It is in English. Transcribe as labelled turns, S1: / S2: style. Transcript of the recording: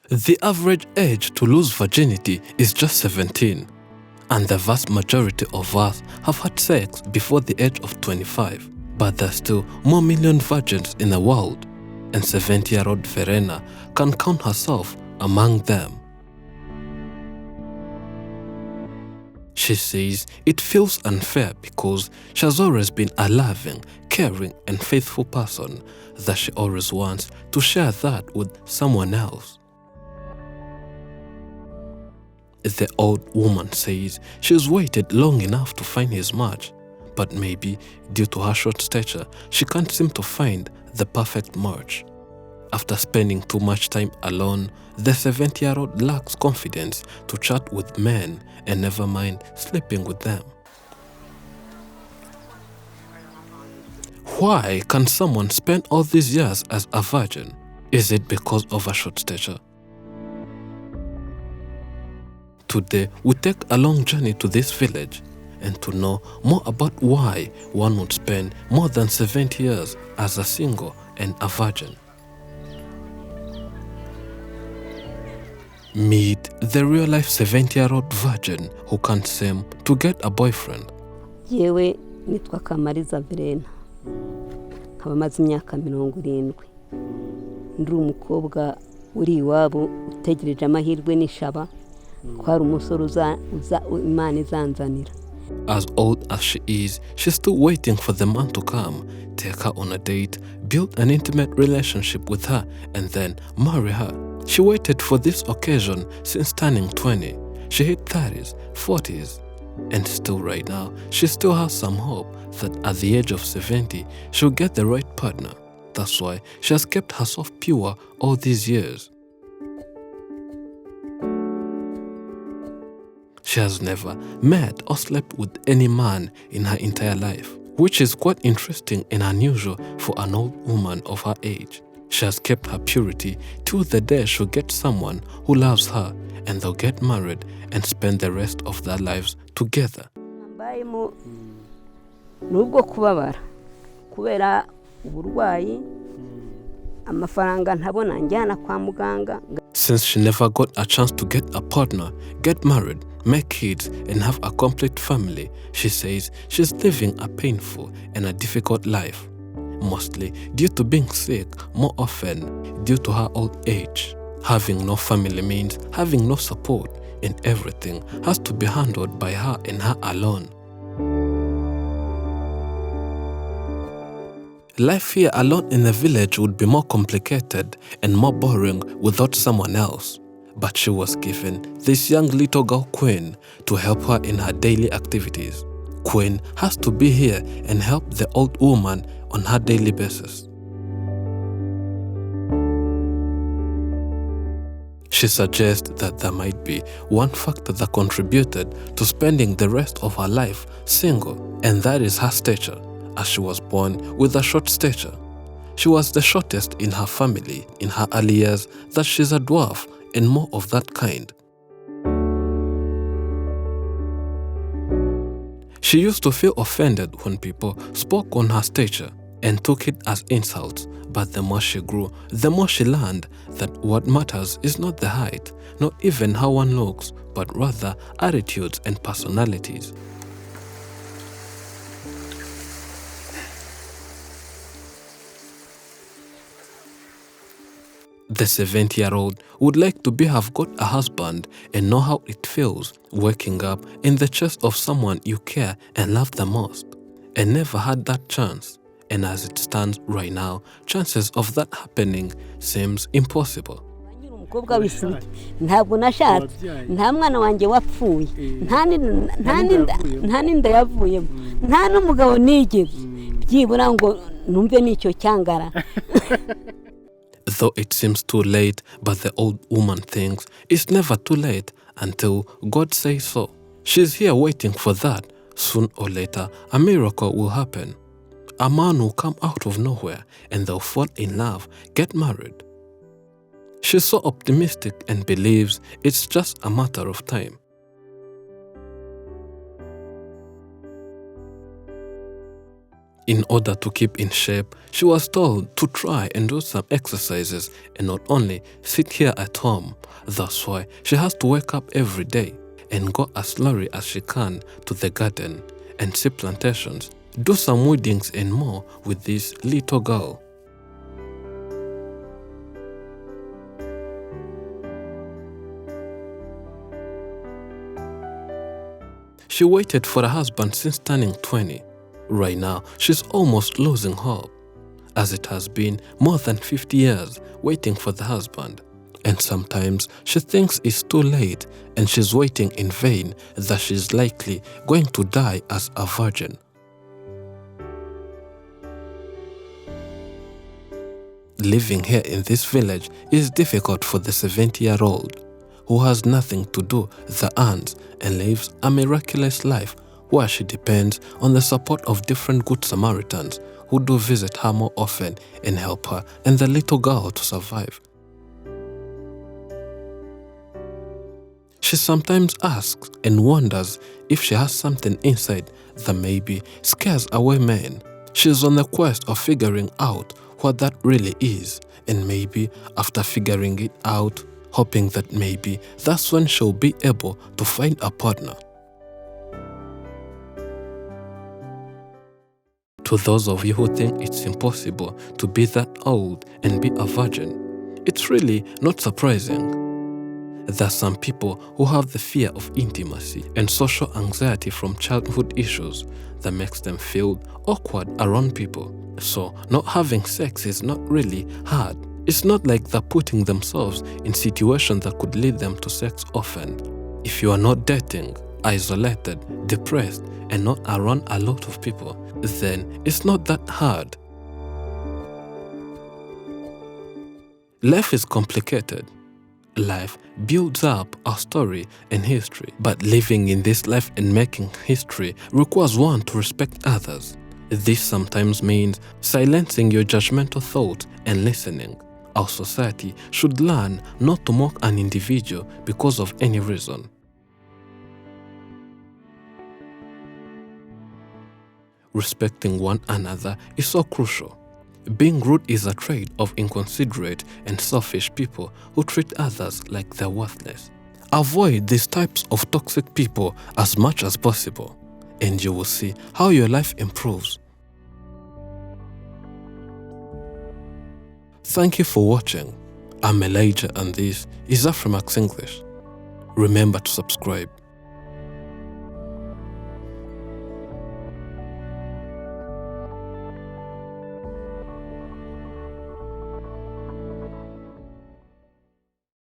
S1: The average age to lose virginity is just 17, and the vast majority of us have had sex before the age of 25. But there's still more million virgins in the world, and 70-year-old Verena can count herself among them. She says it feels unfair because she has always been a loving, caring, and faithful person, that she always wants to share that with someone else. The old woman says she's waited long enough to find his match, but maybe due to her short stature, she can't seem to find the perfect match. After spending too much time alone, the 70-year-old lacks confidence to chat with men and never mind sleeping with them. Why can someone spend all these years as a virgin? Is it because of a short stature? Today, we take a long journey to this village and to know more about why one would spend more than 70 years as a single and a virgin. Meet the real-life 70-year-old virgin who can't seem to get a boyfriend.
S2: Yewe nitwa Kamariza Verena. Nkaba maze imyaka 70. Ndi umukobwa uri iwabo utegereje amahirwe n'ishaba ko hari umusore uza Imana izanzanira.
S1: As old as she is, she's still waiting for the man to come, take her on a date, build an intimate relationship with her, and then marry her. She waited for this occasion since turning 20. She hit 30s, 40s, and still right now, she still has some hope that at the age of 70, she'll get the right partner. That's why she has kept herself pure all these years. She has never met or slept with any man in her entire life, which is quite interesting and unusual for an old woman of her age. She has kept her purity till the day she'll get someone who loves her, and they'll get married and spend the rest of their lives together.
S2: Nubwo kubabara kubera uburwayi amafaranga ntabona njyana kwa muganga.
S1: Since she never got a chance to get a partner, get married, make kids, and have a complete family, she says she's living a painful and a difficult life, mostly due to being sick more often due to her old age. Having no family means having no support, and everything has to be handled by her and her alone. Life here alone in the village would be more complicated and more boring without someone else. But she was given this young little girl Queen to help her in her daily activities. Queen has to be here and help the old woman on her daily basis. She suggests that there might be one factor that contributed to spending the rest of her life single, and that is her stature, as she was born with a short stature. She was the shortest in her family in her early years, that she's a dwarf and more of that kind. She used to feel offended when people spoke on her stature and took it as insults, but the more she grew, the more she learned that what matters is not the height, not even how one looks, but rather attitudes and personalities. The 70-year-old would like to have got a husband and know how it feels waking up in the chest of someone you care and love the most, and never had that chance. And as it stands right now, chances of that happening seems impossible.
S2: Ntabwo nashatse, nta mwana wanjye wapfuye, nta n'inda yavuyemo, nta n'umugabo nigeze, byibura ngo numve n'icyo cyangara.
S1: Though it seems too late, but the old woman thinks it's never too late until God says so. She's here waiting for that. Soon or later, a miracle will happen. A man will come out of nowhere and they'll fall in love, get married. She's so optimistic and believes it's just a matter of time. In order to keep in shape, she was told to try and do some exercises and not only sit here at home. That's why she has to wake up every day and go as slowly as she can to the garden and see plantations, do some weedings and more with this little girl. She waited for a husband since turning 20. Right now, she's almost losing hope, as it has been more than 50 years waiting for the husband. And sometimes she thinks it's too late and she's waiting in vain, that she's likely going to die as a virgin. Living here in this village is difficult for the 70-year-old, who has nothing to do the earns and lives a miraculous life where she depends on the support of different good Samaritans who do visit her more often and help her and the little girl to survive. She sometimes asks and wonders if she has something inside that maybe scares away men. She's on the quest of figuring out what that really is, and maybe after figuring it out, hoping that maybe that's when she'll be able to find a partner. To those of you who think it's impossible to be that old and be a virgin, it's really not surprising. There are some people who have the fear of intimacy and social anxiety from childhood issues that makes them feel awkward around people. So not having sex is not really hard. It's not like they're putting themselves in situations that could lead them to sex often. If you are not dating, isolated, depressed, and not around a lot of people, then it's not that hard. Life is complicated. Life builds up a story and history, but living in this life and making history requires one to respect others. This sometimes means silencing your judgmental thoughts and listening. Our society should learn not to mock an individual because of any reason. Respecting one another is so crucial. Being rude is a trait of inconsiderate and selfish people who treat others like they're worthless. Avoid these types of toxic people as much as possible, and you will see how your life improves. Thank you for watching. I'm Elijah and this is Afrimax English. Remember to subscribe.